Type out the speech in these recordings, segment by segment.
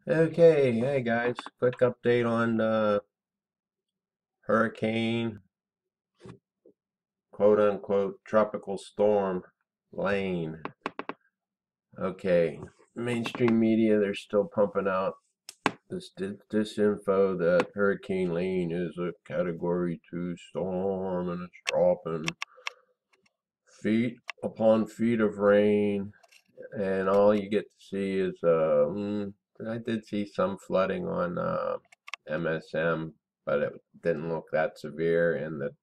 Okay, hey guys, quick update on hurricane, quote unquote, tropical storm Lane. Okay, mainstream media, they're still pumping out this info that Hurricane Lane is a Category 2 storm and it's dropping feet upon feet of rain, and all you get to see is I did see some flooding on MSM, but it didn't look that severe. And the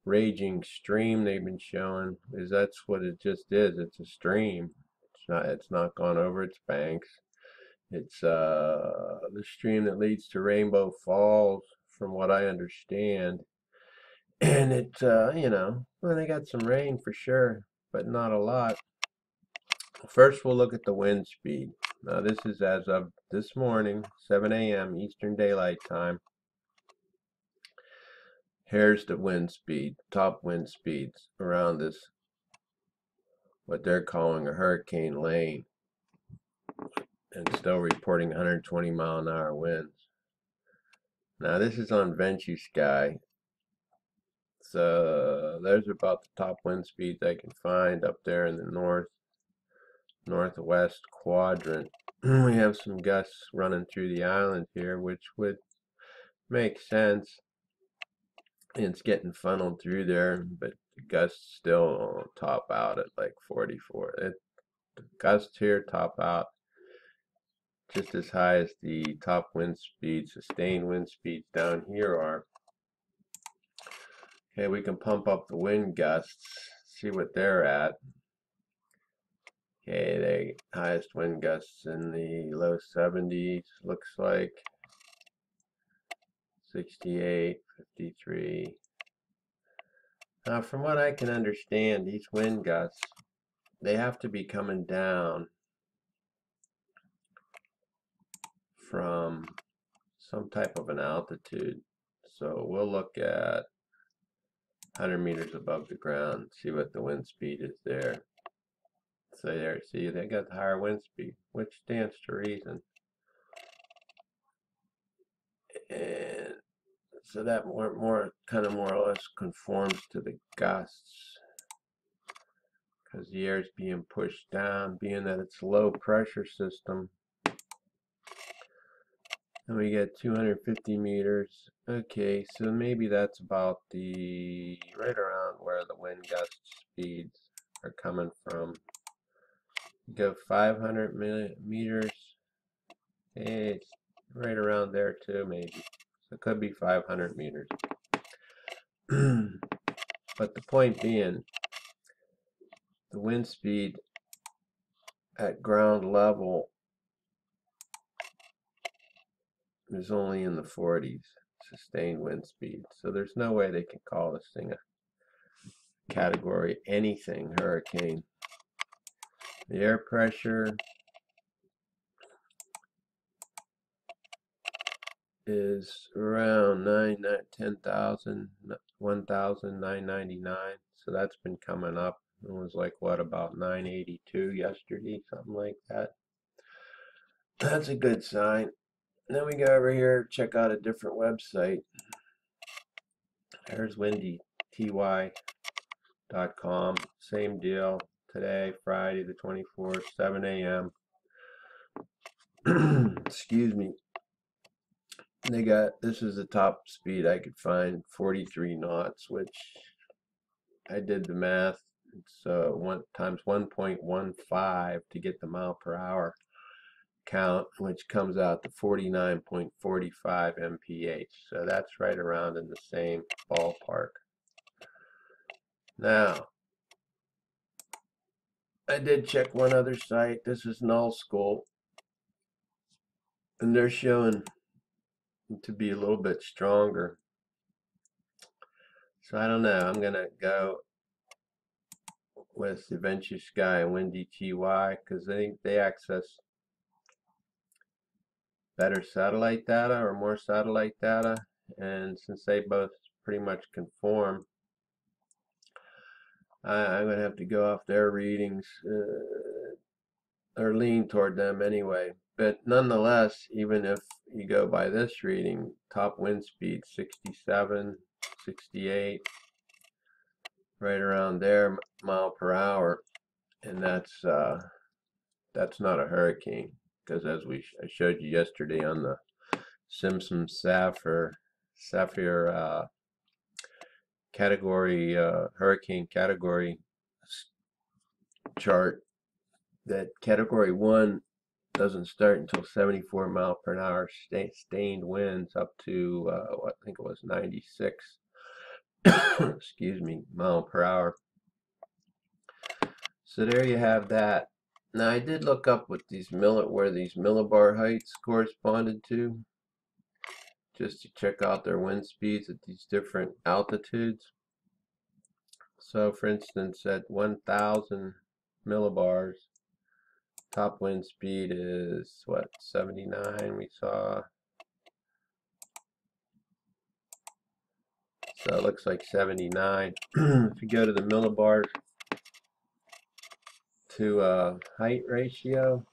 raging stream they've been showing is that's what it just is. It's a stream. It's not gone over its banks. It's the stream that leads to Rainbow Falls, from what I understand. And well, they got some rain for sure, but not a lot. First, we'll look at the wind speed. Now, this is as of this morning, 7 a.m. Eastern Daylight Time. Here's the wind speed, top wind speeds around this, what they're calling a hurricane lane, and still reporting 120-mile-an-hour winds. Now, this is on Venture Sky. So, there's about the top wind speeds I can find up there in the northwest quadrant. We have some gusts running through the island here, which would make sense. It's getting funneled through there, but the gusts still top out at like 44. The gusts here top out just as high as the top wind speeds, sustained wind speeds down here are. Okay, we can pump up the wind gusts, see what they're at. Okay, the highest wind gusts in the low 70s, looks like 68, 53. Now, from what I can understand, these wind gusts, they have to be coming down from some type of an altitude. So we'll look at 100 meters above the ground, see what the wind speed is there. So there, see, they got the higher wind speed, which stands to reason. And so that kind of more or less conforms to the gusts, because the air is being pushed down, being that it's a low pressure system. And we get 250 meters. Okay, so maybe that's about the right around where the wind gust speeds are coming from. Go 500 meters. Hey, it's right around there too, maybe. So it could be 500 meters. But the point being, the wind speed at ground level is only in the 40s, sustained wind speed. So there's no way they can call this thing a category anything hurricane. The air pressure is around 10,000, 1,999. So that's been coming up. It was like, what, about 982 yesterday, something like that. That's a good sign. Then we go over here, check out a different website. There's windyty.com. Same deal. Today, Friday the 24th, 7 a.m. Excuse me. They got, this is the top speed I could find, 43 knots, which I did the math. It's 1 times 1.15 to get the mile per hour count, which comes out to 49.45 mph. So that's right around in the same ballpark. Now, I did check one other site. This is Null School, and they're showing to be a little bit stronger. So I don't know. I'm gonna go with the Venture Sky and Windy TY because they access better satellite data or more satellite data, and since they both pretty much conform, I'm gonna have to go off their readings or lean toward them anyway. But nonetheless, even if you go by this reading, top wind speed 67, 68, right around there, mile per hour, and that's not a hurricane, because as I showed you yesterday on the Simpson Sapphire category, hurricane category chart, that category 1 doesn't start until 74 mile per hour sustained winds up to I think it was 96 excuse me, mile per hour. So there you have that. Now I did look up what where these millibar heights corresponded to, just to check out their wind speeds at these different altitudes. So for instance, at 1,000 millibars, top wind speed is what, 79 we saw. So it looks like 79. If you go to the millibars to height ratio,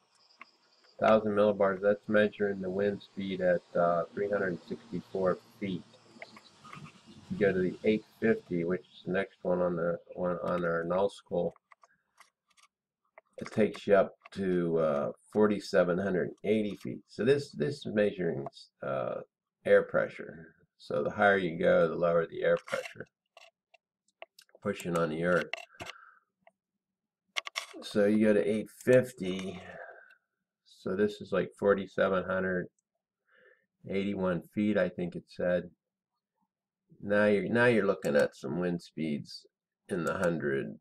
1,000 millibars, that's measuring the wind speed at 364 feet. You go to the 850, which is the next one on our null skull, it takes you up to 4,780 feet. So this is measuring air pressure. So the higher you go, the lower the air pressure pushing on the earth. So you go to 850. So this is like 4,781 feet, I think it said. Now you're looking at some wind speeds in the 100,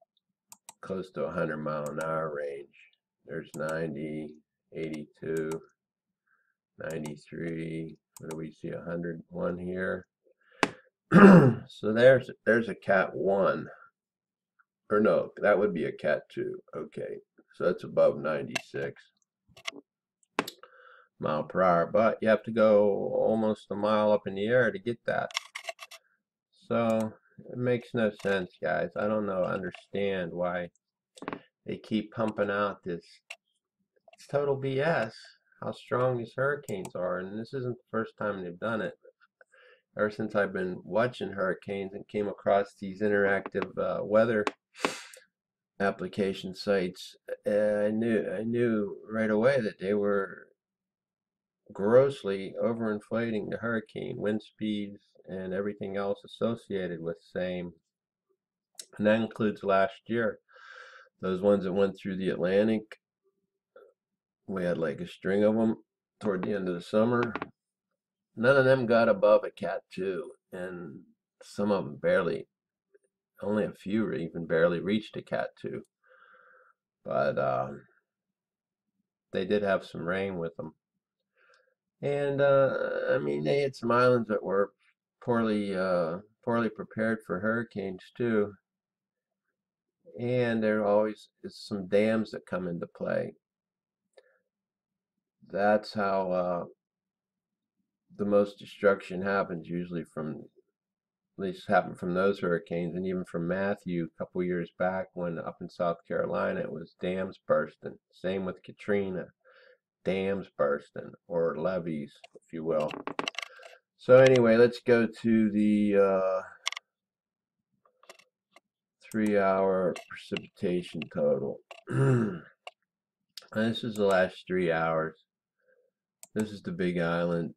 close to 100 mile an hour range. There's 90, 82, 93. What do we see? 101 here. So there's a Cat 1. Or no, that would be a Cat 2. Okay, so that's above 96 mile per hour, but you have to go almost a mile up in the air to get that. So it makes no sense, guys. I don't understand why they keep pumping out this. It's total BS how strong these hurricanes are, and this isn't the first time they've done it. Ever since I've been watching hurricanes and came across these interactive weather application sites, I knew right away that they were grossly overinflating the hurricane wind speeds and everything else associated with same. And that includes last year. Those ones that went through the Atlantic, we had like a string of them toward the end of the summer. None of them got above a Cat 2, and some of them barely, only a few even barely reached a Cat 2. But they did have some rain with them. And I mean, they had some islands that were poorly prepared for hurricanes too. And there always is some dams that come into play. That's how the most destruction happens, usually from, at least happened from those hurricanes, and even from Matthew a couple years back when up in South Carolina it was dams bursting. Same with Katrina, dams bursting, or levees, if you will. So anyway, let's go to the 3-hour precipitation total. This is the last 3 hours. This is the Big Island.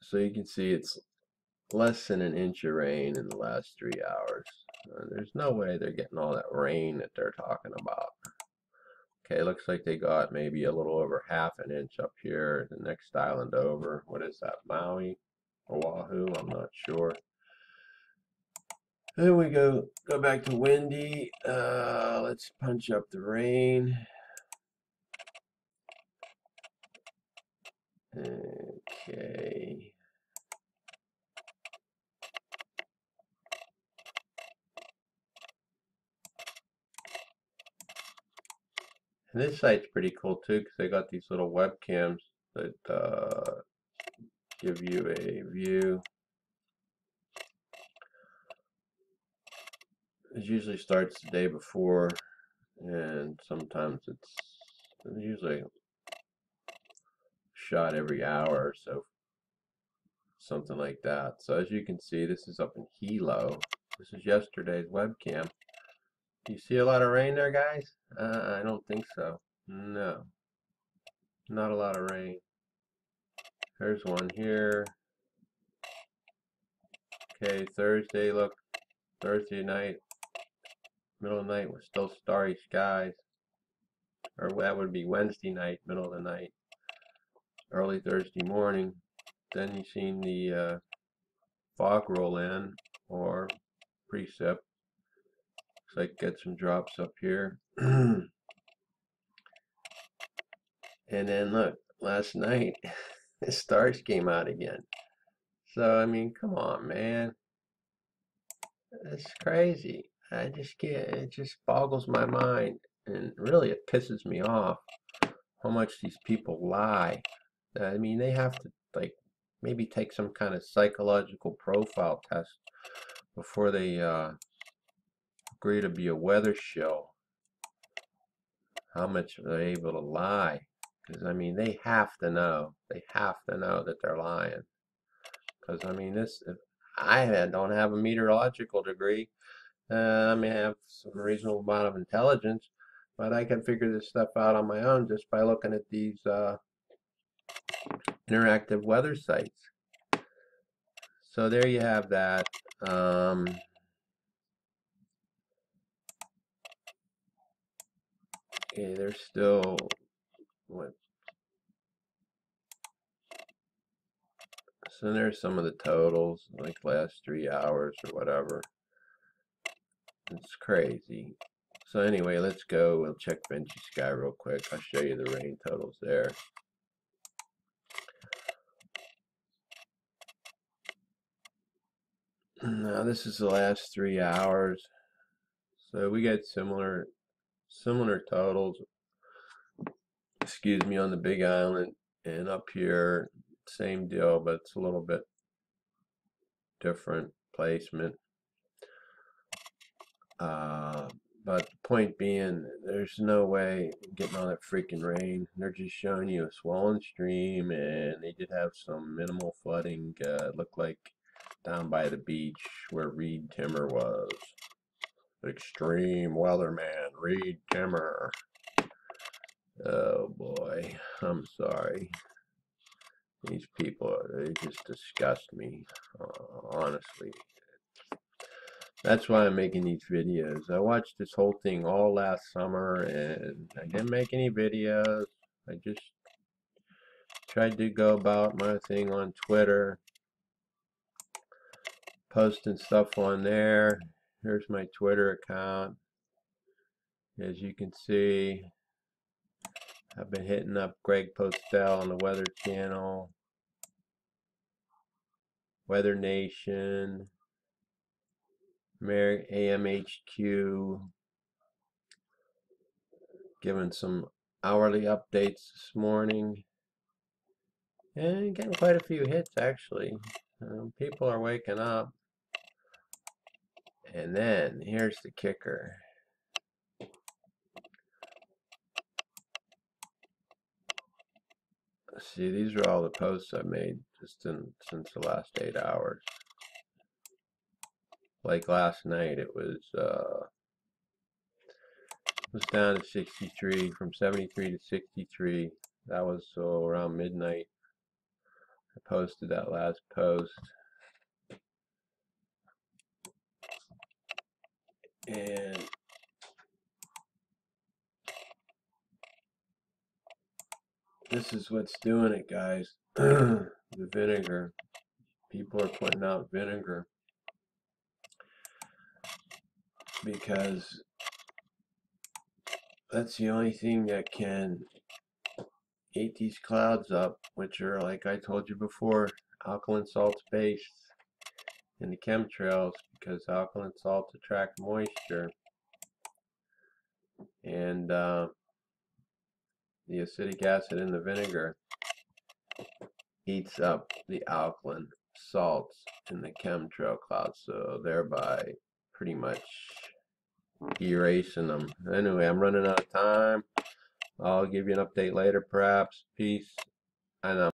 So you can see it's less than an inch of rain in the last 3 hours. There's no way they're getting all that rain that they're talking about. Okay, looks like they got maybe a little over half an inch up here. The next island over. What is that, Maui? Oahu? I'm not sure. Then we go back to windy. Let's punch up the rain. Okay. And this site's pretty cool too, because they got these little webcams that give you a view. It usually starts the day before, and sometimes it's usually shot every hour or so, something like that. So as you can see, this is up in Hilo. This is yesterday's webcam. Do you see a lot of rain there, guys? I don't think so. No, not a lot of rain. There's one here. Okay, Thursday, look, Thursday night, middle of the night was still starry skies. Or that would be Wednesday night, middle of the night. Early Thursday morning. Then you seen the fog roll in, or precip. Looks like get some drops up here. And then look, last night the stars came out again. So I mean, come on, man. It's crazy. I just can't, it just boggles my mind. And really it pisses me off how much these people lie. I mean, they have to like maybe take some kind of psychological profile test before they agree to be a weather shill. How much are they able to lie? Because I mean, they have to know. They have to know that they're lying. Because I mean, this don't have a meteorological degree. I may have some reasonable amount of intelligence, but I can figure this stuff out on my own just by looking at these interactive weather sites. So there you have that. Okay, there's still what? So there's some of the totals, like last 3 hours or whatever. It's crazy. So anyway, let's go. We'll check Benchy Sky real quick. I'll show you the rain totals there. Now this is the last 3 hours. So we got similar totals. Excuse me, on the Big Island, and up here, same deal, but it's a little bit different placement. But the point being, there's no way getting all that freaking rain. They're just showing you a swollen stream, and they did have some minimal flooding. Looked like down by the beach where Reed Timmer was. Extreme weatherman, Reed Timmer. Oh boy, I'm sorry. These people, they just disgust me, honestly. That's why I'm making these videos. I watched this whole thing all last summer and I didn't make any videos. I just tried to go about my thing on Twitter, posting stuff on there. Here's my Twitter account. As you can see, I've been hitting up Greg Postel on the Weather Channel, Weather Nation, AMHQ, giving some hourly updates this morning, and getting quite a few hits actually. People are waking up. And then here's the kicker. See, these are all the posts I made just since the last 8 hours. Like last night, it was down to 63, from 73 to 63. That was so around midnight. I posted that last post. And this is what's doing it, guys. The vinegar. People are putting out vinegar because that's the only thing that can eat these clouds up, which are, like I told you before, alkaline salts based in the chemtrails, because alkaline salts attract moisture, and the acidic acid in the vinegar eats up the alkaline salts in the chemtrail clouds, so thereby pretty much erasing them. Anyway, I'm running out of time. I'll give you an update later, perhaps. Peace. and